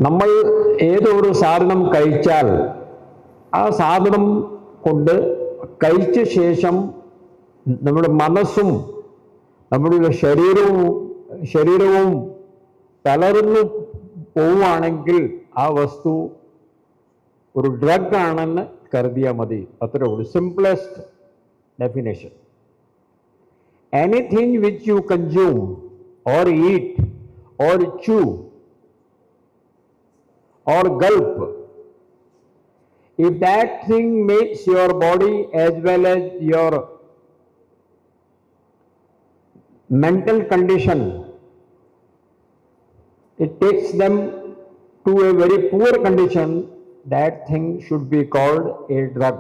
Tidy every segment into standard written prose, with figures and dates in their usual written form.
നമ്മൾ ഏതൊരു സാധനം കഴിച്ചാൽ ആ സാധനം കൊണ്ട് കഴിച്ച ശേഷം നമ്മുടെ മനസ്സും നമ്മുടെ ശരീരവും തളർന്നു പോവുകയാണെങ്കിൽ ആ വസ്തു ഒരു ഡ്രഗ് ആണെന്ന് കരുതിയാൽ മതി. അത്രേ ഉള്ളൂ. Simplest definition. Anything which you consume or eat or chew or gulp, if that thing makes your body as well as your mental condition, it takes them to a very poor condition, that thing should be called a drug.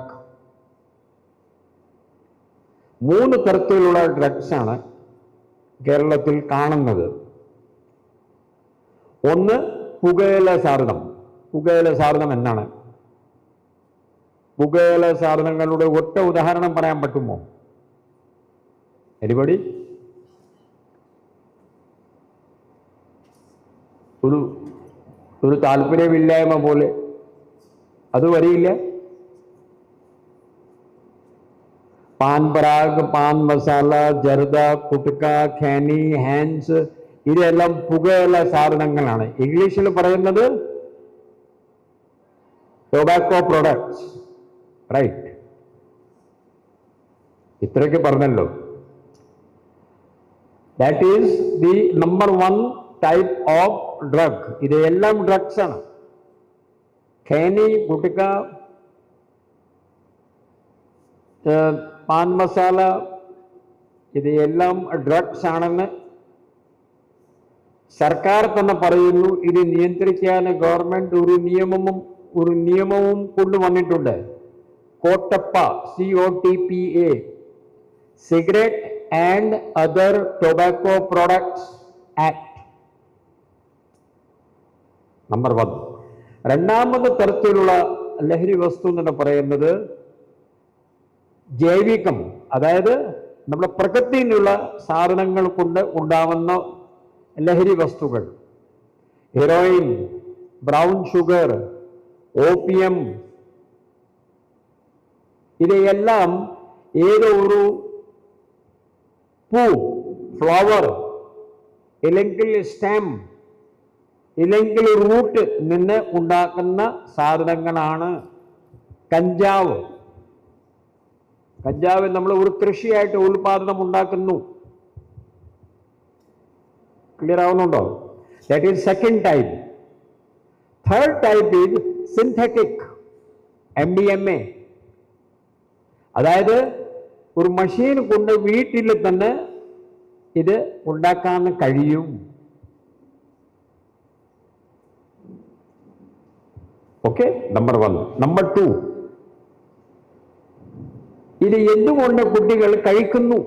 മൂന്ന് തരത്തിലുള്ള ഡ്രഗ്സാണ് കേരളത്തിൽ കാണുന്നത്. ഒന്ന് പുകയില സാധനം. പുകയില സാധനം എന്നാണ്? പുകയില സാധനങ്ങളുടെ ഒറ്റ ഉദാഹരണം പറയാൻ പറ്റുമോ? എരിപടി ഒരു താല്പര്യമില്ലായ്മ പോലെ അത് വരിയില്ല. പാൻ പരാഗ്, പാൻ മസാല, ജർദ, കുട്ക, ഖേനി, ഹാൻസ്, ഇതെല്ലാം പുകയില സാധനങ്ങളാണ്. ഇംഗ്ലീഷിൽ പറയുന്നത് ടൊബാക്കോ പ്രൊഡക്ട്സ്. റൈറ്റ്? ഇത്രയ്ക്ക് പറഞ്ഞല്ലോ. That is the number 1 type of drug. ഇതെല്ലാം ഡ്രഗ്സ് ആണ്. ഖേനി, കുട്ക, പാൻ മസാല, ഇതെല്ലാം ഡ്രഗ്സ് ആണെന്ന് സർക്കാർ തന്നെ പറയുന്നു. ഇത് നിയന്ത്രിക്കാൻ ഗവൺമെന്റ് ഒരു നിയമവും കൊണ്ടുവന്നിട്ടുണ്ട്. കോട്ടപ്പ, COTPA, cigarette and other tobacco products act, number 1. രണ്ടാമത്തെ തരത്തിലുള്ള ലഹരി വസ്തു എന്ന് പറയുന്നത് ജൈവികം, അതായത് നമ്മുടെ പ്രകൃതിയിലുള്ള സാധനങ്ങൾ കൊണ്ട് ഉണ്ടാവുന്ന ലഹരി വസ്തുക്കൾ. ഹെറോയിൻ, ബ്രൗൺ ഷുഗർ, ഓപ്പിയം, ഇവയെല്ലാം ഏതോ ഒരു പൂ, ഫ്ലവർ, ഇല്ലെങ്കിൽ സ്റ്റെം, ഇല്ലെങ്കിൽ റൂട്ട് നിന്ന് ഉണ്ടാക്കുന്ന സാധനങ്ങളാണ്. കഞ്ചാവ് നമ്മൾ ഒരു കൃഷിയായിട്ട് ഉൽപാദനം ഉണ്ടാക്കുന്നു. ക്ലിയർ ആവുന്നുണ്ടോ? That is second type. Third type is synthetic, MDMA. അതായത് ഒരു മെഷീൻ കൊണ്ട് വീട്ടിൽ തന്നെ ഇത് ഉണ്ടാക്കാൻ കഴിയും. Okay, number 1. നമ്പർ 2, ഇത് എന്തുകൊണ്ട് കുട്ടികൾ കഴിക്കുന്നു?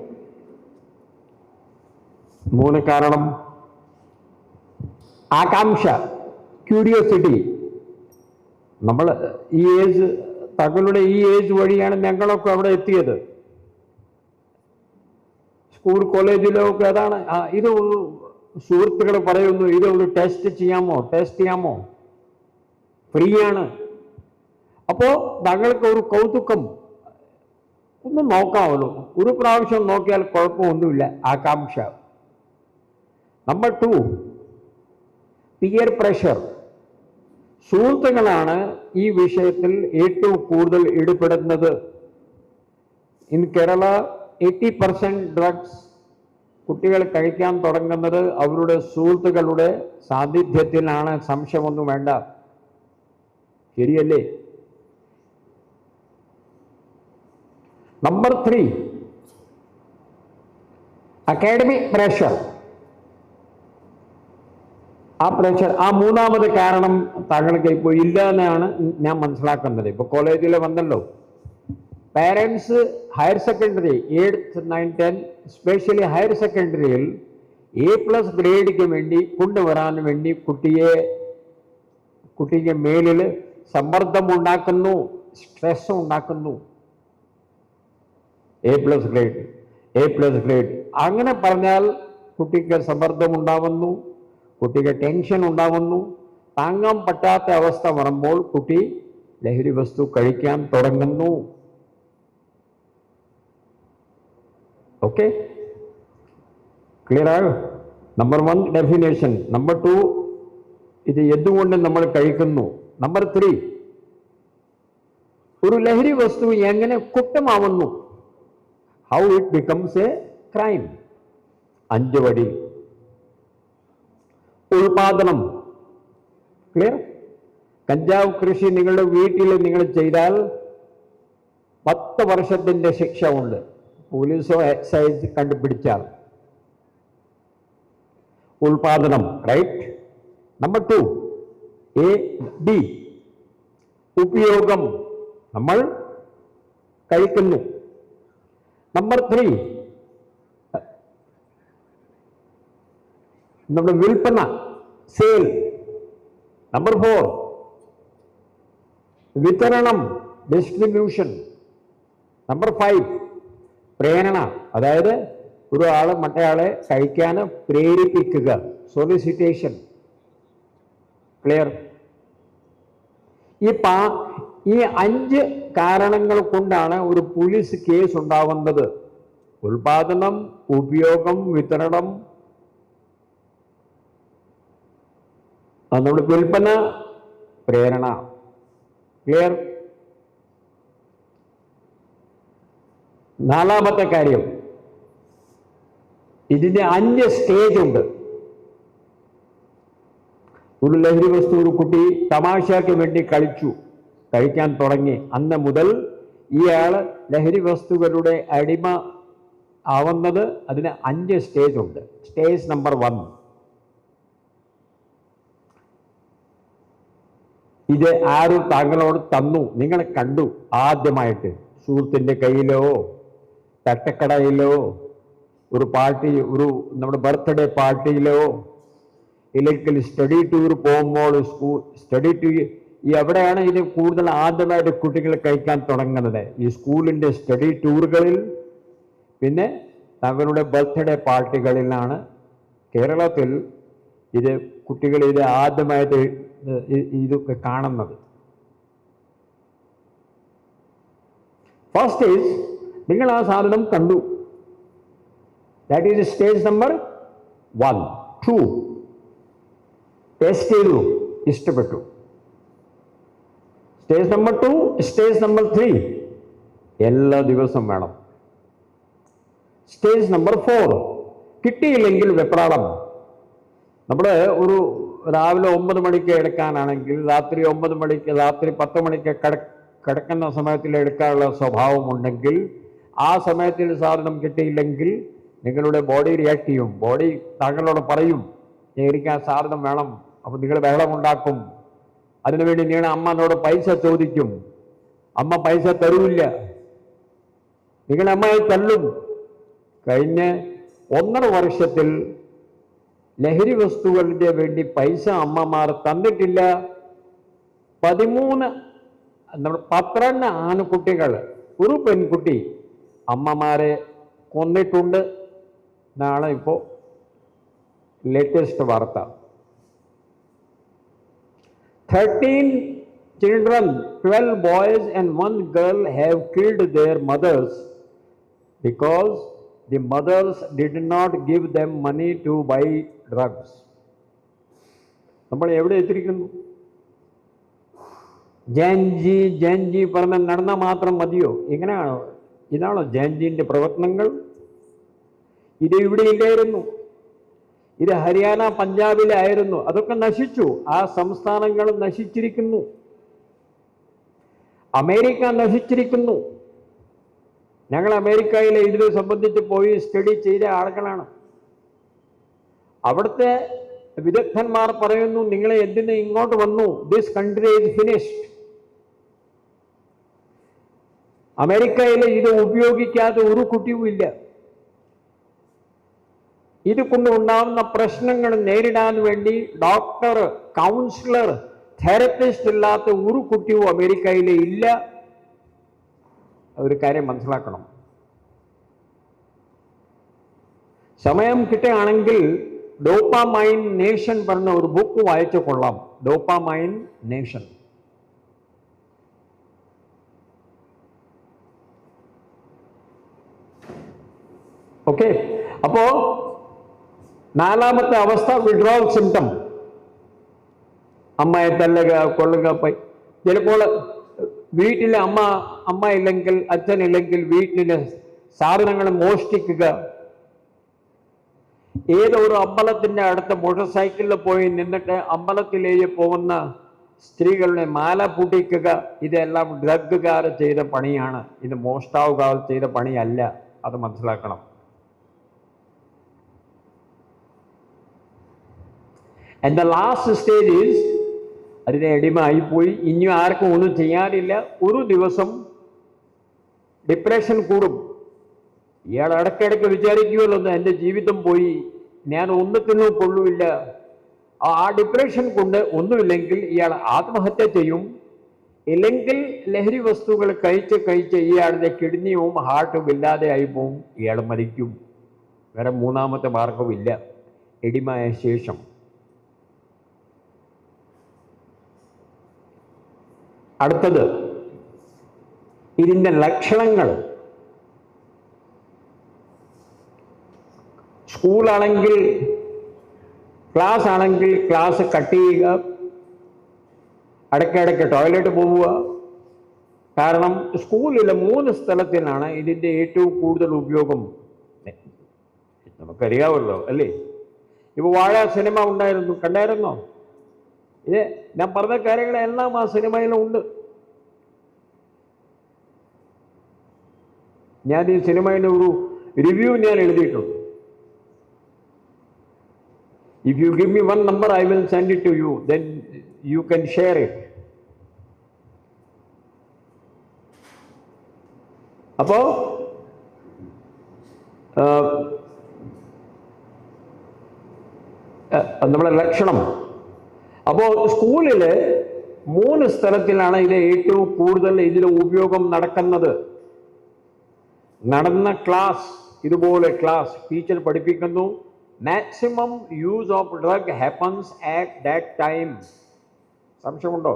3 കാരണം. ആകാംക്ഷ, ക്യൂരിയോസിറ്റി. നമ്മൾ ഈ ഏജ്, തങ്ങളുടെ ഈ ഏജ് വഴിയാണ് ഞങ്ങളൊക്കെ അവിടെ എത്തിയത്. സ്കൂൾ കോളേജിലൊക്കെ അതാണ്. ഇത് സുഹൃത്തുക്കൾ പറയുന്നു, ഇത് ഒരു ടെസ്റ്റ് ചെയ്യാമോ, ഫ്രീ ആണ്. അപ്പോ തങ്ങൾക്ക് ഒരു കൗതുകം, ഒന്ന് നോക്കാമല്ലോ, ഒരു പ്രാവശ്യം നോക്കിയാൽ കുഴപ്പമൊന്നുമില്ല. ആകാംക്ഷ. Number 2, peer pressure. സുഹൃത്തുക്കളാണ് ഈ വിഷയത്തിൽ ഏറ്റവും കൂടുതൽ ഇടപെടുന്നത്. ഇൻ കേരള 80% ഡ്രഗ്സ് കുട്ടികൾ കഴിക്കാൻ തുടങ്ങുന്നത് അവരുടെ സുഹൃത്തുക്കളുടെ സാന്നിധ്യത്തിലാണ്. സംശയമൊന്നും വേണ്ട. ശരിയല്ലേ? Number 3, academic pressure. ആ പ്രഷർ, ആ മൂന്നാമത് കാരണം താങ്കൾക്ക് ഇപ്പോൾ ഇല്ല എന്നാണ് ഞാൻ മനസ്സിലാക്കുന്നത്. ഇപ്പോൾ കോളേജിൽ വന്നല്ലോ, parents higher secondary 8th, 9th, 10th, specially higher സെക്കൻഡറിയിൽ A+ ഗ്രേഡിക്ക് വേണ്ടി കൊണ്ടുവരാൻ വേണ്ടി കുട്ടിക്ക് മേലിൽ സമ്മർദ്ദം ഉണ്ടാക്കുന്നു, സ്ട്രെസ് ഉണ്ടാക്കുന്നു. A+ grade. അങ്ങനെ പറഞ്ഞാൽ കുട്ടിക്ക് സമ്മർദ്ദം ഉണ്ടാവുന്നു, കുട്ടിക്ക് ടെൻഷൻ ഉണ്ടാവുന്നു, താങ്ങാൻ പറ്റാത്ത അവസ്ഥ വരുമ്പോൾ കുട്ടി ലഹരി വസ്തു കഴിക്കാൻ തുടങ്ങുന്നു. ഓക്കെ, ക്ലിയർ ആയോ? Number 1 definition. നമ്പർ 2 ഇത് എന്തുകൊണ്ട് നമ്മൾ കഴിക്കുന്നു. നമ്പർ 3 ഒരു ലഹരി വസ്തു എങ്ങനെ കുറ്റമാവുന്നു. How it becomes a crime. 5 വഴി. ഉൽപാദനം. ക്ലിയർ? കഞ്ചാവ് കൃഷി നിങ്ങളുടെ വീട്ടിൽ നിങ്ങൾ ചെയ്താൽ 10 വർഷത്തിന്റെ ശിക്ഷ ഉണ്ട്, പോലീസോ എക്സൈസ് കണ്ടുപിടിച്ചാൽ. ഉൽപാദനം, റൈറ്റ്. നമ്പർ 2 A, D ഉപയോഗം, നമ്മൾ കഴിക്കുന്നു. നമ്പർ 3 നമ്മുടെ വിൽപ്പന, സെയിൽ. നമ്പർ 4 വിതരണം, ഡിസ്ട്രിബ്യൂഷൻ. നമ്പർ 5 പ്രേരണ, അതായത് ഒരാള് മറ്റേയാളെ കഴിക്കാൻ പ്രേരിപ്പിക്കുക, സോളിസിറ്റേഷൻ. ക്ലിയർ? ഈ 5 കാരണങ്ങൾ കൊണ്ടാണ് ഒരു പോലീസ് കേസ് ഉണ്ടാവുന്നത്. ഉൽപാദനം, ഉപയോഗം, വിതരണം, നമ്മുടെ വിൽപ്പന, പ്രേരണ. ക്ലിയർ? 4ാമത്തെ കാര്യം, ഇതിന്റെ 5 സ്റ്റേജ് ഉണ്ട്. ഒരു ലഹരി വസ്തു ഒരു കുട്ടി തമാശയ്ക്ക് വേണ്ടി കഴിക്കാൻ തുടങ്ങി, അന്ന് മുതൽ ഇയാൾ ലഹരി വസ്തുക്കളുടെ അടിമ ആവുന്നത്. അതിന് 5 സ്റ്റേജ് ഉണ്ട്. സ്റ്റേജ് നമ്പർ 1, ഇത് ആരും താങ്കളോട് തന്നു, നിങ്ങൾ കണ്ടു ആദ്യമായിട്ട്, സുഹൃത്തിൻ്റെ കയ്യിലോ തട്ടക്കടയിലോ ഒരു പാർട്ടി, ഒരു നമ്മുടെ ബർത്ത്ഡേ പാർട്ടിയിലോ, ഇല്ലെങ്കിൽ സ്റ്റഡി ടൂർ പോകുമ്പോൾ സ്റ്റഡി ടൂർ, ഈ എവിടെയാണ് ഇത് കൂടുതൽ ആദ്യമായിട്ട് കുട്ടികൾ കഴിക്കാൻ തുടങ്ങുന്നത്? ഈ സ്കൂളിൻ്റെ സ്റ്റഡി ടൂറുകളിൽ, പിന്നെ തങ്ങളുടെ ബർത്ത്ഡേ പാർട്ടികളിലാണ്. കേരളത്തിൽ ഇത് കുട്ടികൾ ഇത് ആദ്യമായിട്ട് ഇതൊക്കെ കാണുന്നത്. ഫസ്റ്റ് ഈസ് നിങ്ങൾ ആ സാധനം കണ്ടു, that is stage number 1. 2 taste ചെയ്തു, ഇഷ്ടപ്പെട്ടു. സ്റ്റേജ് നമ്പർ 2, സ്റ്റേജ് നമ്പർ 3 എല്ലാ ദിവസവും വേണം. സ്റ്റേജ് നമ്പർ 4 കിട്ടിയില്ലെങ്കിൽ വെപ്രാളം. നമ്മുടെ ഒരു രാവിലെ 9 മണിക്ക് എടുക്കാനാണെങ്കിൽ രാത്രി 9 മണിക്ക്, രാത്രി 10 മണിക്ക് കിടക്കുന്ന സമയത്തിൽ എടുക്കാനുള്ള സ്വഭാവമുണ്ടെങ്കിൽ, ആ സമയത്തിൽ സാധനം കിട്ടിയില്ലെങ്കിൽ നിങ്ങളുടെ ബോഡി റിയാക്ട് ചെയ്യും. ബോഡി താങ്കളോട് പറയും എനിക്ക് ആ സാധനം വേണം. അപ്പോൾ നിങ്ങൾ ബഹളമുണ്ടാക്കും. അതിനുവേണ്ടി നിങ്ങൾ അമ്മനോട് പൈസ ചോദിക്കും. അമ്മ പൈസ തരൂല്ല, നിങ്ങൾ അമ്മയെ തല്ലും. കഴിഞ്ഞ 1.5 വർഷത്തിൽ ലഹരി വസ്തുക്കളുടെ വേണ്ടി പൈസ അമ്മമാർ തന്നിട്ടില്ല. 12 ആൺകുട്ടികൾ, ഒരു പെൺകുട്ടി അമ്മമാരെ കൊന്നിട്ടുണ്ട് എന്നാണ് ഇപ്പോൾ ലേറ്റസ്റ്റ് വാർത്ത. 13 children, 12 boys and 1 girl have killed their mothers because the mothers did not give them money to buy drugs. നമ്മൾ എവിടെ എത്തിയിരിക്കുന്നു? ജാൻജി പറഞ്ഞ നടന്നാൽ മാത്രം മതിയോ? ഇങ്ങനെയാണോ? ഇതാണോ ജാൻജിന്റെ പ്രവർത്തനങ്ങൾ? ഇത് ഇവിടെ ഇല്ലായിരുന്നു. ഇത് ഹരിയാന, പഞ്ചാബിലായിരുന്നു. അതൊക്കെ നശിച്ചു. ആ സംസ്ഥാനങ്ങൾ നശിച്ചിരിക്കുന്നു. അമേരിക്ക നശിച്ചിരിക്കുന്നു. ഞങ്ങൾ അമേരിക്കയിലെ ഇതിനെ സംബന്ധിച്ച് പോയി സ്റ്റഡി ചെയ്ത ആളുകളാണ്. അവിടുത്തെ വിദഗ്ധന്മാർ പറയുന്നു, നിങ്ങളെ എന്തിന് ഇങ്ങോട്ട് വന്നു? This country is finished. അമേരിക്കയിൽ ഇത് ഉപയോഗിക്കാതെ ഒരു കുട്ടിയും ഇല്ല. ഇത് കൊണ്ടുണ്ടാകുന്ന പ്രശ്നങ്ങൾ നേരിടാൻ വേണ്ടി ഡോക്ടർ, കൗൺസിലർ, തെറപ്പിസ്റ്റ് ഇല്ലാത്ത ഒരു കുട്ടിയും അമേരിക്കയിൽ ഇല്ല. ഒരു കാര്യം മനസ്സിലാക്കണം. സമയം കിട്ടുകയാണെങ്കിൽ ഡോപ്പാമൈൻ നേഷൻ പറഞ്ഞ ഒരു ബുക്ക് വായിച്ചു കൊള്ളാം. Dopamine nation. ഓക്കെ, അപ്പോ നാലാമത്തെ അവസ്ഥ വിഡ്രോവൽ സിംറ്റം. അമ്മയെ തല്ലുക, കൊള്ളുക. ചിലപ്പോൾ വീട്ടിലെ അമ്മ ഇല്ലെങ്കിൽ, അച്ഛനില്ലെങ്കിൽ വീട്ടിലെ സാധനങ്ങൾ മോഷ്ടിക്കുക. ഏതൊരു അമ്പലത്തിന്റെ അടുത്ത് മോട്ടോർ സൈക്കിളിൽ പോയി നിന്നിട്ട് അമ്പലത്തിലേക്ക് പോകുന്ന സ്ത്രീകളുടെ മാല പൂട്ടിക്കുക. ഇതെല്ലാം ഡ്രഗുകാർ ചെയ്ത പണിയാണ്. ഇത് മോഷ്ടാവുകാർ ചെയ്ത പണിയല്ല. അത് മനസ്സിലാക്കണം. And the last stage is, അതിന് അടിമയായിപ്പോയി. ഇനിയും ആർക്കും ഒന്നും ചെയ്യാനില്ല. ഒരു ദിവസം ഡിപ്രഷൻ കൂടും. ഇയാൾ ഇടയ്ക്കിടയ്ക്ക് വിചാരിക്കുമല്ലോ, എൻ്റെ ജീവിതം പോയി, ഞാൻ ഒന്നിനും കൊള്ളുമില്ല. ആ ഡിപ്രഷൻ കൊണ്ട് ഒന്നുമില്ലെങ്കിൽ ഇയാൾ ആത്മഹത്യ ചെയ്യും. ഇല്ലെങ്കിൽ ലഹരി വസ്തുക്കൾ കഴിച്ച് ഇയാളുടെ കിഡ്നിയും ഹാർട്ടും ഇല്ലാതെ ആയി പോവും. ഇയാൾ മരിക്കും. വേറെ മൂന്നാമത്തെ മാർഗമില്ല എടിമായ ശേഷം. അടുത്തത് ഇതിൻ്റെ ലക്ഷണങ്ങൾ. സ്കൂളാണെങ്കിൽ, ക്ലാസ് ആണെങ്കിൽ ക്ലാസ് കട്ട് ചെയ്യുക, ഇടയ്ക്കിടയ്ക്ക് ടോയ്ലറ്റ് പോവുക. കാരണം സ്കൂളിലെ 3 സ്ഥലത്തിനാണ് ഇതിൻ്റെ ഏറ്റവും കൂടുതൽ ഉപയോഗം. നമുക്കറിയാമല്ലോ അല്ലേ? ഇപ്പോൾ വാഴ സിനിമ ഉണ്ടായിരുന്നു, കണ്ടായിരുന്നോ? ഇത് ഞാൻ പറഞ്ഞ കാര്യങ്ങളെല്ലാം ആ സിനിമയിലും ഉണ്ട്. ഞാൻ ഈ സിനിമയുടെ ഒരു റിവ്യൂ ഞാൻ എഴുതിയിട്ടുണ്ട്. If you give me one number, I will send it to you. Then you can share it. അപ്പോ നമ്മുടെ ലക്ഷണം. അപ്പോൾ സ്കൂളിൽ 3 സ്ഥലത്തിലാണ് ഇത് ഏറ്റവും കൂടുതൽ ഇതിലെ ഉപയോഗം നടക്കുന്നത്. നടന്ന ക്ലാസ്, ഇതുപോലെ ക്ലാസ് ടീച്ചർ പഠിപ്പിക്കുന്നു. Maximum use of drug happens at that time. സംശയമുണ്ടോ?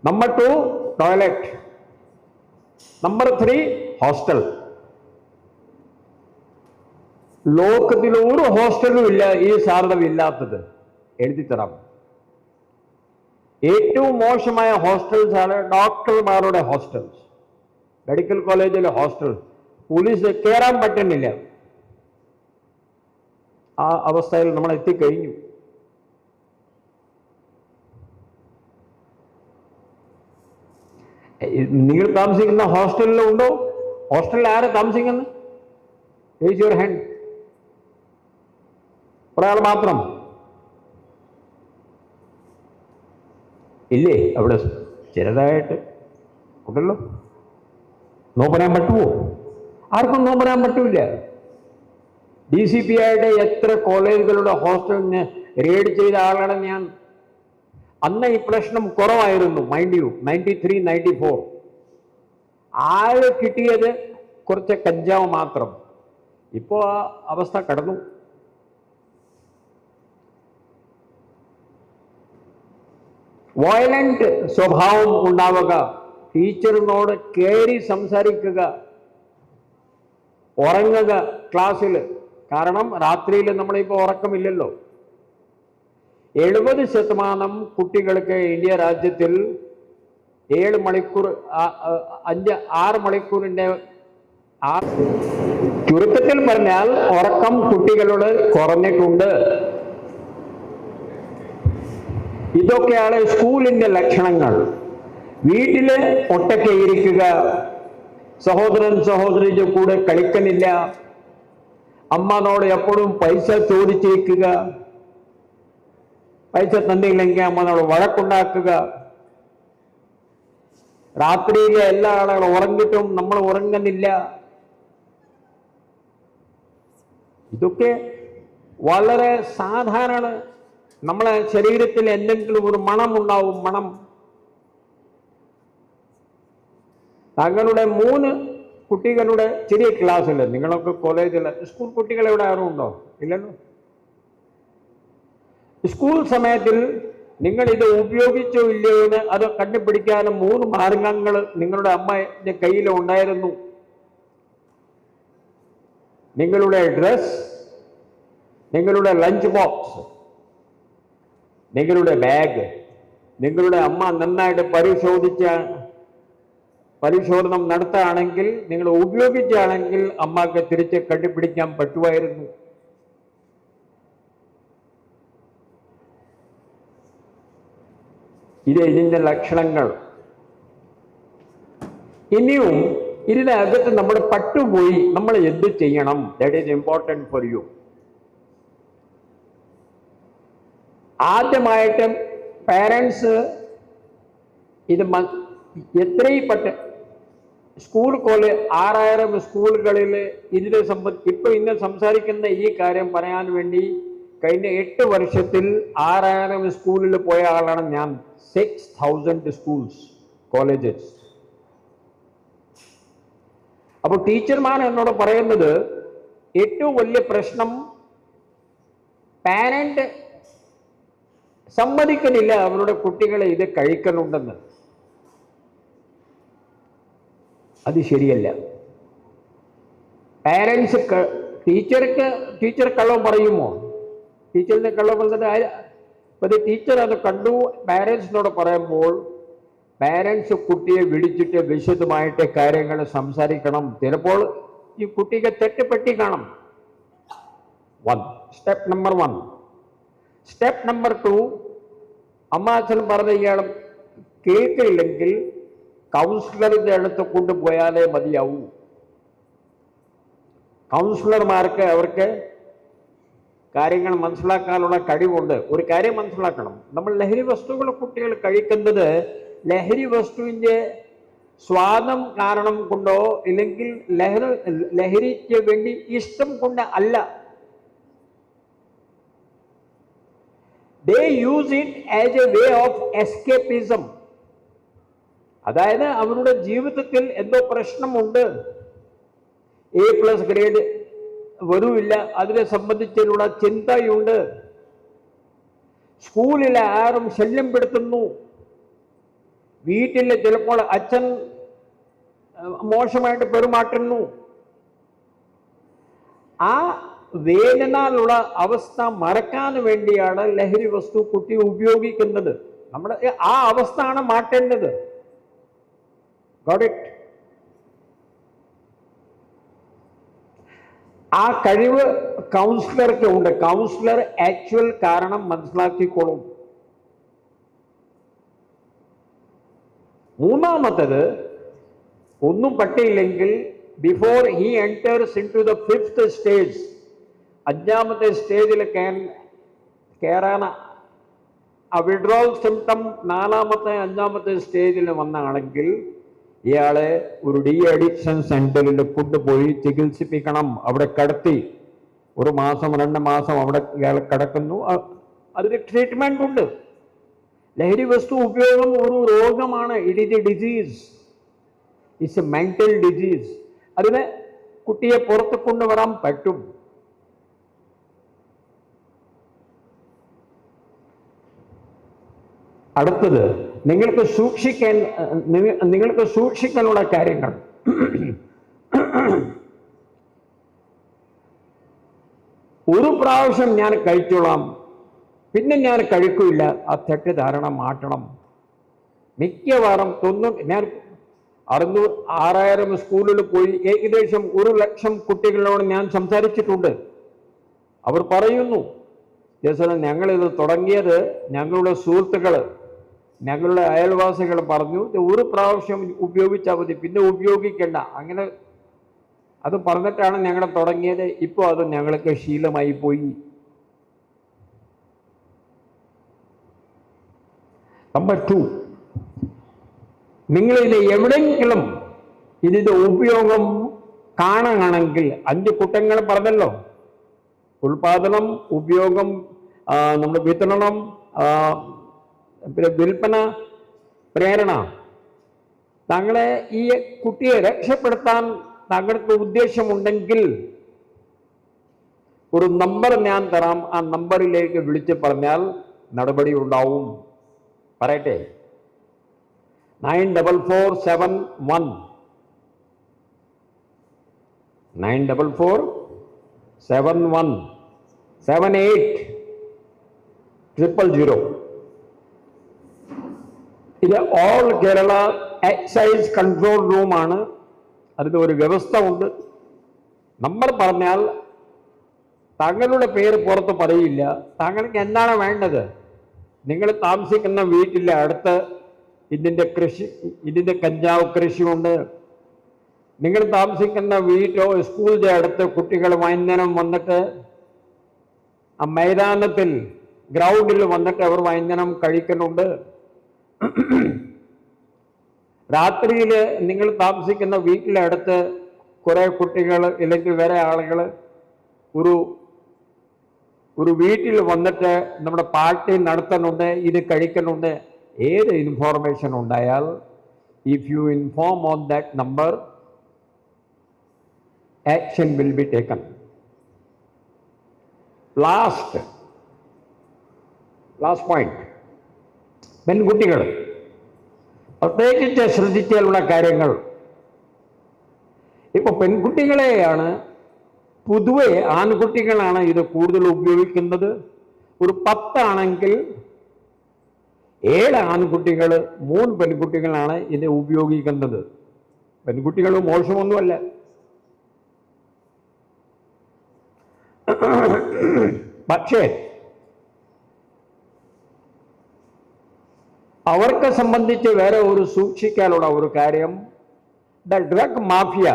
Number 2 toilet. Number 3 hostel. ലോകത്തിൽ ഒരു ഹോസ്റ്റലും ഇല്ല ഈ സാധ്യത ഇല്ലാത്തത്. എഴുതിത്തരാം. ഏറ്റവും മോശമായ ഹോസ്റ്റൽസ് ആണ് ഡോക്ടർമാരുടെ ഹോസ്റ്റൽസ്, മെഡിക്കൽ കോളേജിലെ ഹോസ്റ്റൽ. പോലീസ് കയറാൻ പറ്റുന്നില്ല. ആ അവസ്ഥയിൽ നമ്മൾ എത്തിക്കഴിഞ്ഞു. നിങ്ങൾ താമസിക്കുന്ന ഹോസ്റ്റലിലുണ്ടോ? ഹോസ്റ്റലിൽ ആരെ താമസിക്കുന്നത്? Raise your hand. ഒരാൾ മാത്രം ഇല്ലേ? അവിടെ ചെറുതായിട്ട് ഉണ്ടല്ലോ. നോമ്പരാൻ പറ്റുമോ? ആർക്കും നോമ്പരാൻ പറ്റൂല. DCP ആയിട്ട് എത്ര കോളേജുകളുടെ ഹോസ്റ്റലിന് റെയ്ഡ് ചെയ്ത ആളാണ് ഞാൻ. അന്ന് ഈ പ്രശ്നം കുറവായിരുന്നു. മൈൻഡ് യു, 93, 94 ആള് കിട്ടിയത് കുറച്ച് കഞ്ചാവ് മാത്രം. ഇപ്പോൾ ആ അവസ്ഥ കടന്നു. വയലന്റ് സ്വഭാവം ഉണ്ടാവുക, ടീച്ചറിനോട് കയറി സംസാരിക്കുക, ഉറങ്ങുക ക്ലാസ്സിൽ. കാരണം രാത്രിയിൽ നമ്മളിപ്പോൾ ഉറക്കമില്ലല്ലോ. 70% കുട്ടികൾക്ക് ഇന്ത്യ രാജ്യത്തിൽ 7 മണിക്കൂർ 6 മണിക്കൂറിൻ്റെ ചുരുക്കത്തിൽ പറഞ്ഞാൽ ഉറക്കം കുട്ടികളോട് കുറഞ്ഞിട്ടുണ്ട്. ഇതൊക്കെയാണ് സ്കൂളിൻ്റെ ലക്ഷണങ്ങൾ. വീട്ടിൽ ഒറ്റയ്ക്ക് ഇരിക്കുക, സഹോദരൻ സഹോദരിയുടെ കൂടെ കളിക്കണില്ല, അമ്മനോട് എപ്പോഴും പൈസ ചോദിച്ചേക്കുക, പൈസ തന്നില്ലെങ്കിൽ അമ്മനോട് വഴക്കുണ്ടാക്കുക, രാത്രിയിലെ എല്ലാ ആളുകളും ഉറങ്ങിയിട്ടും നമ്മൾ ഉറങ്ങുന്നില്ല. ഇതൊക്കെ വളരെ സാധാരണ. നമ്മളെ ശരീരത്തിൽ എന്തെങ്കിലും ഒരു മണം ഉണ്ടാവും. മണം. തങ്ങളുടെ 3 കുട്ടികളുടെ ചെറിയ ക്ലാസ്സിൽ, നിങ്ങളൊക്കെ കോളേജിൽ, സ്കൂൾ കുട്ടികൾ എവിടെ ആരും ഉണ്ടോ? ഇല്ലല്ലോ. സ്കൂൾ സമയത്തിൽ നിങ്ങൾ ഇത് ഉപയോഗിച്ചോ ഇല്ലയോ എന്ന് അത് കണ്ടുപിടിക്കാനും 3 മാർഗങ്ങൾ നിങ്ങളുടെ അമ്മയുടെ കയ്യിൽ ഉണ്ടായിരുന്നു. നിങ്ങളുടെ ഡ്രസ്, നിങ്ങളുടെ ലഞ്ച് ബോക്സ്, നിങ്ങളുടെ ബാഗ്. നിങ്ങളുടെ അമ്മ നന്നായിട്ട് പരിശോധന നടത്തുകയാണെങ്കിൽ, നിങ്ങൾ ഉപയോഗിക്കുകയാണെങ്കിൽ അമ്മക്ക് തിരിച്ച് കണ്ടുപിടിക്കാൻ പറ്റുമായിരുന്നു. ഇത് ഇതിൻ്റെ ലക്ഷണങ്ങൾ. ഇനിയും ഇതിനകത്ത് നമ്മൾ പട്ടുപോയി നമ്മൾ എന്ത് ചെയ്യണം? That is important for you. ആദ്യമായിട്ട് പാരൻസ് ഇത് എത്രയും സ്കൂൾ 6000 സ്കൂളുകളിൽ ഇതിനെ ഇപ്പൊ ഇന്ന് സംസാരിക്കുന്ന ഈ കാര്യം പറയാൻ വേണ്ടി കഴിഞ്ഞ 8 വർഷത്തിൽ 6000 സ്കൂളിൽ പോയ ആളാണ് ഞാൻ. 6000 സ്കൂൾസ്, കോളേജസ്. അപ്പോൾ ടീച്ചർമാർ എന്നോട് പറയുന്നത് ഏറ്റവും വലിയ പ്രശ്നം പാരന്റ് സമ്മതിക്കുന്നില്ല അവരുടെ കുട്ടികളെ ഇത് കഴിക്കുന്നുണ്ടെന്ന്. അത് ശരിയല്ല. പാരൻസ് ടീച്ചർ കള്ളം പറയുമോ? ടീച്ചറിന്റെ കള്ളം പറയുന്നത് ടീച്ചർ അത് കണ്ടു പാരൻസിനോട് പറയുമ്പോൾ പാരൻസ് കുട്ടിയെ വിളിച്ചിട്ട് വിശദമായിട്ട് കാര്യങ്ങൾ സംസാരിക്കണം. ചിലപ്പോൾ ഈ കുട്ടിക്ക് തെറ്റുപറ്റി കാണും. Step number 1. സ്റ്റെപ്പ് നമ്പർ 2, അമ്മ അച്ഛൻ പറഞ്ഞ ഇയാൾ കേൾക്കില്ലെങ്കിൽ കൗൺസിലറിന്റെ അടുത്ത് കൊണ്ടുപോയാലേ മതിയാവൂ. കൗൺസിലർമാർക്ക് അവർക്ക് കാര്യങ്ങൾ മനസ്സിലാക്കാനുള്ള കഴിവുണ്ട്. ഒരു കാര്യം മനസ്സിലാക്കണം, നമ്മൾ ലഹരി വസ്തുക്കൾ കുട്ടികൾ കഴിക്കുന്നത് ലഹരി വസ്തുവിൻ്റെ സ്വാദം കാരണം കൊണ്ടോ ഇല്ലെങ്കിൽ ലഹരിക്ക് വേണ്ടി ഇഷ്ടം കൊണ്ട് അല്ല. They use it as a way of escapism. അതായത് അവരുടെ ജീവിതത്തിൽ എന്തോ പ്രശ്നമുണ്ട്, A+ ഗ്രേഡ് വരൂല്ല, അതിനെ സംബന്ധിച്ചുള്ള ചിന്തയുണ്ട്. സ്കൂളിൽ ആരും ശല്യം പെടുത്തുന്നു, വീട്ടിൽ ചിലപ്പോൾ അച്ഛൻ മോശമായിട്ട് പെരുമാറ്റുന്നു. ആ വേദനയുള്ള അവസ്ഥ മറക്കാൻ വേണ്ടിയാണ് ലഹരി വസ്തു കുട്ടി ഉപയോഗിക്കുന്നത്. നമ്മുടെ ആ അവസ്ഥയാണ് മാറ്റേണ്ടത്. Got it? ആ കഴിവ് കൗൺസിലർക്ക് ഉണ്ട്. കൗൺസിലർ ആക്ച്വൽ കാരണം മനസ്സിലാക്കിക്കോളും. മൂന്നാമത്തത്, ഒന്നും പറ്റിയില്ലെങ്കിൽ before he enters into the 5th stage, 5ാമത്തെ സ്റ്റേജിൽ കയറാൻ ആ വിഡ്രോവൽ സിംറ്റം 4ാമത്തെ 5ാമത്തെ സ്റ്റേജിൽ വന്നാണെങ്കിൽ ഇയാളെ ഒരു ഡി അഡിക്ഷൻ സെന്ററിൽ കൊണ്ടുപോയി ചികിത്സിപ്പിക്കണം. അവിടെ കിടത്തി 1 മാസം 2 മാസം അവിടെ ഇയാൾ കിടക്കുന്നു. അതിന് ട്രീറ്റ്മെന്റ് ഉണ്ട്. ലഹരി വസ്തു ഉപയോഗം ഒരു രോഗമാണ്. It is A disease. It's A mental disease. അതിന് കുട്ടിയെ പുറത്ത് കൊണ്ടുവരാൻ പറ്റും. അടുത്തത്, നിങ്ങൾക്ക് സൂക്ഷിക്കാനുള്ള കാര്യങ്ങൾ. ഒരു പ്രാവശ്യം ഞാൻ കഴിച്ചോളാം, പിന്നെ ഞാൻ കഴിക്കില്ല, ആ തെറ്റിദ്ധാരണ മാറ്റണം. മിക്കവാറും ഞാൻ 6000 സ്കൂളിൽ പോയി ഏകദേശം 1 ലക്ഷം കുട്ടികളോട് ഞാൻ സംസാരിച്ചിട്ടുണ്ട്. അവർ പറയുന്നു, ഞങ്ങളിത് തുടങ്ങിയത് ഞങ്ങളുടെ സുഹൃത്തുക്കൾ, ഞങ്ങളുടെ അയൽവാസികൾ പറഞ്ഞു, 1 പ്രാവശ്യം ഉപയോഗിച്ചാൽ മതി, പിന്നെ ഉപയോഗിക്കേണ്ട. അങ്ങനെ അത് പറഞ്ഞിട്ടാണ് ഞങ്ങൾ തുടങ്ങിയത്. ഇപ്പോൾ അത് ഞങ്ങൾക്ക് ശീലമായി പോയി. നമ്പർ 2, നിങ്ങളിത് എവിടെയെങ്കിലും ഇതിൻ്റെ ഉപയോഗം കാണുകയാണെങ്കിൽ 5 കുറ്റങ്ങൾ പറഞ്ഞല്ലോ: ഉൽപാദനം, ഉപയോഗം, നമ്മുടെ വിതരണം, പിന്നെ വിൽപ്പന, പ്രേരണ. താങ്കളെ ഈ കുട്ടിയെ രക്ഷപ്പെടുത്താൻ താങ്കൾക്ക് ഉദ്ദേശമുണ്ടെങ്കിൽ ഒരു നമ്പർ ഞാൻ തരാം, ആ നമ്പറിലേക്ക് വിളിച്ച് പറഞ്ഞാൽ നടപടി ഉണ്ടാവും. പറയട്ടെ, 9447 7800. ഇത് ഓൾ കേരള എക്സൈസ് കൺട്രോൾ റൂമാണ്. അതിന് ഒരു വ്യവസ്ഥ ഉണ്ട്. നമ്പർ പറഞ്ഞാൽ താങ്കളുടെ പേര് പുറത്ത് പറയില്ല. താങ്കൾക്ക് എന്താണ് വേണ്ടത്? നിങ്ങൾ താമസിക്കുന്ന വീട്ടിലെ അടുത്ത് ഇതിൻ്റെ കഞ്ചാവ് കൃഷിയുണ്ട്. നിങ്ങൾ താമസിക്കുന്ന വീട്ടോ സ്കൂളിൻ്റെ അടുത്ത് കുട്ടികൾ വൈകുന്നേരം വന്നിട്ട് ആ മൈതാനത്തിൽ ഗ്രൗണ്ടിൽ വന്നിട്ട് അവർ വൈകുന്നേരം കഴിക്കുന്നുണ്ട്. രാത്രിയിൽ നിങ്ങൾ താമസിക്കുന്ന വീട്ടിലെ അടുത്ത് കുറേ കുട്ടികൾ ഇല്ലെങ്കിൽ വേറെ ആളുകൾ ഒരു വീട്ടിൽ വന്നിട്ട് നമ്മുടെ പാർട്ടി നടത്തുന്നുണ്ട്, ഇത് കഴിക്കുന്നുണ്ട്. ഏത് ഇൻഫോർമേഷൻ ഉണ്ടായാൽ if you inform on that number, action will be taken. Last point, പെൺകുട്ടികൾ പ്രത്യേകിച്ച് ശ്രദ്ധിച്ചാലുള്ള കാര്യങ്ങൾ. ഇപ്പൊ പെൺകുട്ടികളെയാണ് പൊതുവെ, ആൺകുട്ടികളാണ് ഇത് കൂടുതൽ ഉപയോഗിക്കുന്നത്. ഒരു 10 ആണെങ്കിൽ 7 ആൺകുട്ടികൾ 3 പെൺകുട്ടികളാണ് ഇത് ഉപയോഗിക്കുന്നത്. പെൺകുട്ടികൾ മോശമൊന്നുമല്ല. പക്ഷേ അവർക്ക് സംബന്ധിച്ച് വേറെ ഒരു സൂക്ഷിക്കാനുള്ള ഒരു കാര്യം, the drug mafia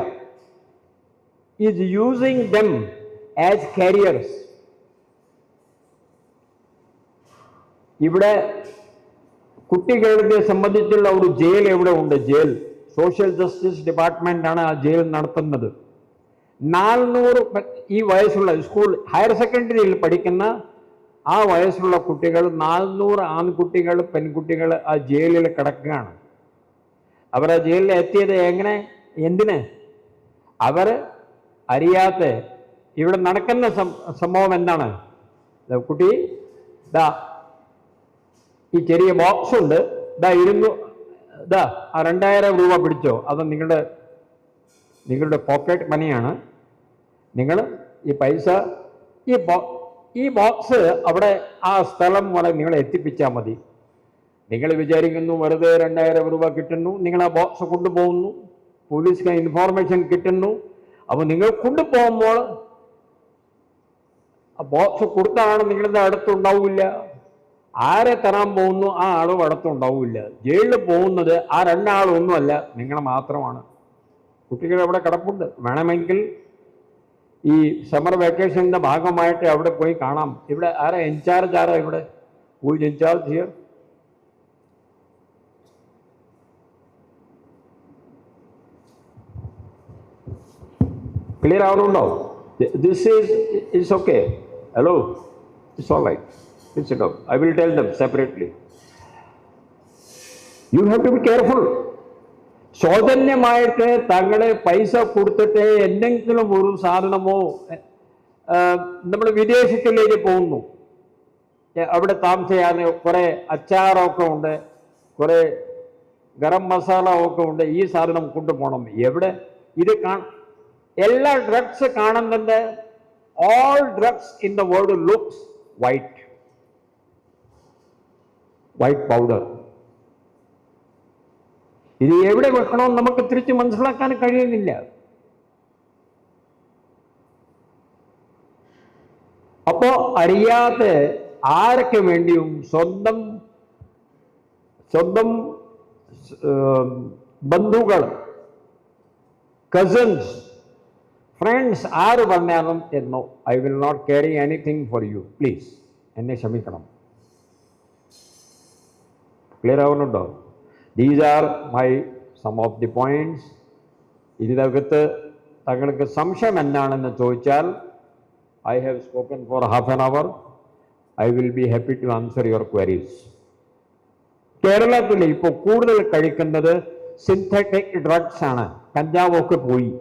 is using them as carriers. ഇവിടെ കുട്ടികളെ സംബന്ധിച്ചുള്ള ഒരു ജയിൽ എവിടെ ഉണ്ട്? ജയിൽ സോഷ്യൽ ജസ്റ്റിസ് ഡിപ്പാർട്ട്മെന്റ് ആണ് ആ ജയിൽ നടത്തുന്നത്. 400 ഈ വയസ്സുള്ള സ്കൂൾ ഹയർ സെക്കൻഡറിയിൽ പഠിക്കുന്ന ആ വയസ്സുള്ള കുട്ടികൾ, 400 ആൺകുട്ടികൾ പെൺകുട്ടികൾ ആ ജയിലിൽ കിടക്കുകയാണ്. അവർ ആ ജയിലിൽ എത്തിയത് എങ്ങനെ, എന്തിന്? അവർ അറിയാത്ത ഇവിടെ നടക്കുന്ന സംഭവം എന്താണ്? കുട്ടി ദാ ഈ ചെറിയ ബോക്സ് ഉണ്ട്, ദാ 2000 രൂപ പിടിച്ചോ, അത് നിങ്ങളുടെ പോക്കറ്റ് മണിയാണ്. നിങ്ങൾ ഈ പൈസ ഈ ബോക്സ് അവിടെ ആ സ്ഥലം വരെ നിങ്ങൾ എത്തിപ്പിച്ചാൽ മതി. നിങ്ങൾ വിചാരിക്കുന്നു വെറുതെ 2000 രൂപ കിട്ടുന്നു, നിങ്ങൾ ആ ബോക്സ് കൊണ്ടുപോകുന്നു, പോലീസിന് ഇൻഫോർമേഷൻ കിട്ടുന്നു. അപ്പോൾ നിങ്ങൾ കൊണ്ടുപോകുമ്പോൾ ആ ബോക്സ് കൊടുത്താണ് നിങ്ങളുടെ അടുത്തുണ്ടാവില്ല. ആരെ തരാൻ പോകുന്നു ആ ആളും അടുത്തുണ്ടാവില്ല. ജയിലിൽ പോകുന്നത് ആ 2 ആളൊന്നുമല്ല, നിങ്ങൾ മാത്രമാണ്. കുട്ടികൾ അവിടെ കിടപ്പുണ്ട്. വേണമെങ്കിൽ ഈ സമ്മർ വെക്കേഷൻ്റെ ഭാഗമായിട്ട് അവിടെ പോയി കാണാം. ഇവിടെ ആരാ ഇൻചാർജ്? ആരാ ഇവിടെ? Who is incharge here? Clear ആവുന്നുണ്ടോ? This is okay. Hello, it's all right. It's it. I will tell them separately. You have to be careful. സൗജന്യമായിട്ട് തങ്ങളെ പൈസ കൊടുത്തിട്ട് എന്തെങ്കിലും ഒരു സാധനമോ, നമ്മൾ വിദേശത്തിലേക്ക് പോകുന്നു, അവിടെ താമസിക്കാൻ കുറേ അച്ചാറൊക്കെ ഉണ്ട്, കുറേ ഗരം മസാല ഒക്കെ ഉണ്ട്, ഈ സാധനം കൊണ്ടുപോകണം. എവിടെ ഇത് എല്ലാ ഡ്രഗ്സ് കാണുന്നുണ്ട്. All drugs in the world looks white powder. ഇത് എവിടെ വെക്കണമെന്ന് നമുക്ക് തിരിച്ച് മനസ്സിലാക്കാൻ കഴിയുന്നില്ല. അപ്പോ അറിയാതെ ആരൊക്കെ വേണ്ടിയും സ്വന്തം ബന്ധുക്കൾ, കസിൻസ്, ഫ്രണ്ട്സ് ആര് പറഞ്ഞാലും എന്നോ, I will not carry anything for you, please എന്നെ ക്ഷമിക്കണം. ക്ലിയർ ആവുന്നുണ്ടോ? These are some of the points. ഇതിനകത്ത് തങ്ങൾക്ക് സംശയം എന്താണെന്ന് ചോദിച്ചാൽ, I have spoken for half an hour. I will be happy to answer your queries. കേരളത്തിൽ ഇപ്പോൾ കൂടുതൽ കഴിക്കുന്നത് സിന്തറ്റിക് ഡ്രഗ്സ് ആണ്. കഞ്ചാവൊക്കെ പോയി.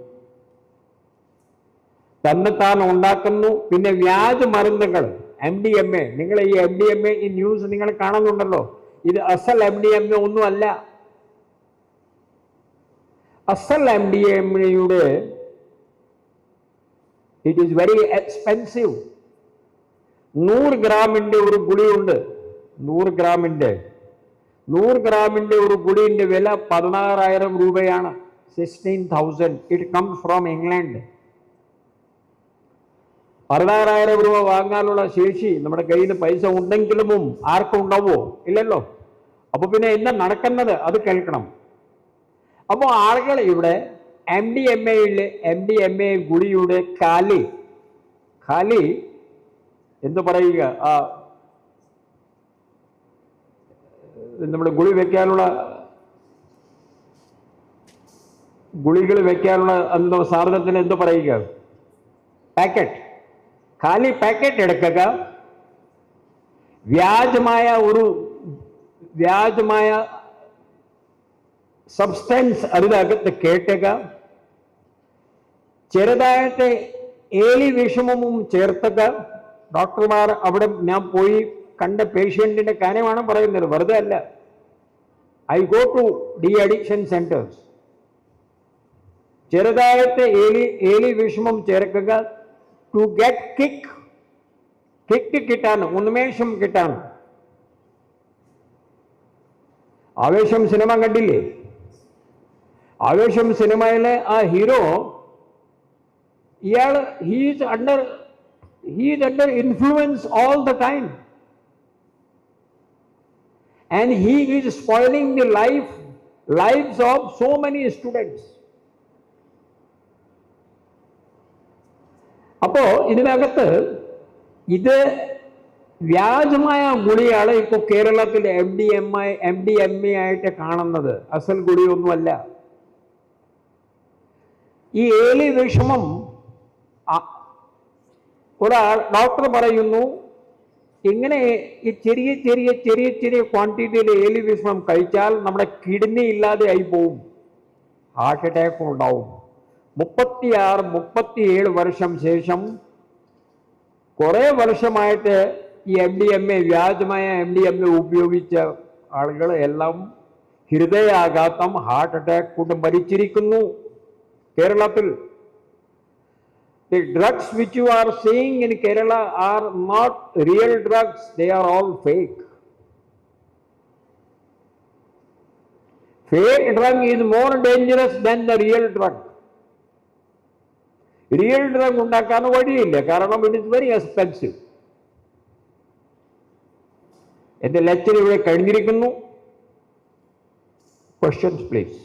തന്നെത്താൻ ഉണ്ടാക്കുന്നു. പിന്നെ വ്യാജ മരുന്നുകൾ, MDMA. നിങ്ങൾ ഈ MDMA ഈ ന്യൂസ് നിങ്ങൾ കാണുന്നുണ്ടല്ലോ, ഇത് അസൽ MDMA ഒന്നുമല്ല. അസൽ MDMAയുടെ ഇറ്റ് ഈസ് വെരി എക്സ്പെൻസീവ്. 100 ഗ്രാമിൻ്റെ ഒരു ഗുളിയുണ്ട്. 100 ഗ്രാമിൻ്റെ ഒരു ഗുളിയുടെ വില 16,000 രൂപയാണ്. 16,000. It comes from England. 16,000 രൂപ വാങ്ങാനുള്ള ശേഷി നമ്മുടെ കയ്യിൽ പൈസ ഉണ്ടെങ്കിലും ആർക്കും ഉണ്ടാവുമോ? ഇല്ലല്ലോ. അപ്പൊ പിന്നെ എന്താ നടക്കുന്നത് അത് കേൾക്കണം. അപ്പോൾ ആളുകൾ ഇവിടെ MDMA ഗുളിയുടെ കാലി എന്തു പറയുക, ആ നമ്മുടെ ഗുളികൾ വെക്കാനുള്ള എന്തോ സാധനത്തിന് എന്തു പറയുക, ഖാലി പാക്കറ്റ് എടുക്കുക, വ്യാജമായ സബ്സ്റ്റൻസ് അതിനകത്ത് കേട്ടുക, ചെറുതായിട്ട് ഏലി വിഷമവും ചേർത്തുക. ഡോക്ടർമാർ അവിടെ ഞാൻ പോയി കണ്ട പേഷ്യൻറ്റിൻ്റെ കാര്യമാണ് പറയുന്നത്, വെറുതെ അല്ല. I go to addiction centres. ചെറുതായിട്ട് ഏലി വിഷമം ചേർക്കുക, ടു ഗെറ്റ് കിക്ക് കിട്ടാൻ, ഉന്മേഷം കിട്ടാൻ. ആവേശം സിനിമ കണ്ടില്ലേ? ആവേശം സിനിമയിലെ ആ ഹീറോ, ഇയാൾ he's under influence all the time, and he is spoiling the lifes of so many students. അപ്പോ ഇതിനകത്ത് ഇത് വ്യാജമായ ഗുളിയാണ് ഇപ്പോൾ കേരളത്തിൽ MDMA ആയിട്ട് കാണുന്നത്. അസൽ ഗുളിയൊന്നുമല്ല. ഈ ഏലി വിഷമം ഒരാൾ ഡോക്ടർ പറയുന്നു, ഇങ്ങനെ ഈ ചെറിയ ക്വാണ്ടിറ്റിയിൽ ഏലി വിഷമം കഴിച്ചാൽ നമ്മുടെ കിഡ്നി ഇല്ലാതെ ആയി പോവും, ഹാർട്ട് അറ്റാക്ക് ഉണ്ടാവും. 36-37 വർഷം ശേഷം കുറേ വർഷമായിട്ട് ഈ വ്യാജമായ MDMA ഉപയോഗിച്ച ആളുകൾ എല്ലാം ഹൃദയാഘാതം, ഹാർട്ട് അറ്റാക്ക് കൊണ്ട് മരിച്ചിരിക്കുന്നു കേരളത്തിൽ. The drugs which you are seeing in Kerala are not real drugs, they are all fake. Fake drug is more dangerous than the real drug. Real drug ഉണ്ടാക്കാൻ വഴിയില്ല, കാരണം ഇറ്റ് ഇസ് വെരി എക്സ്പെൻസീവ്. എന്റെ lecture ഇവിടെ കഴിഞ്ഞിരിക്കുന്നു. Questions please.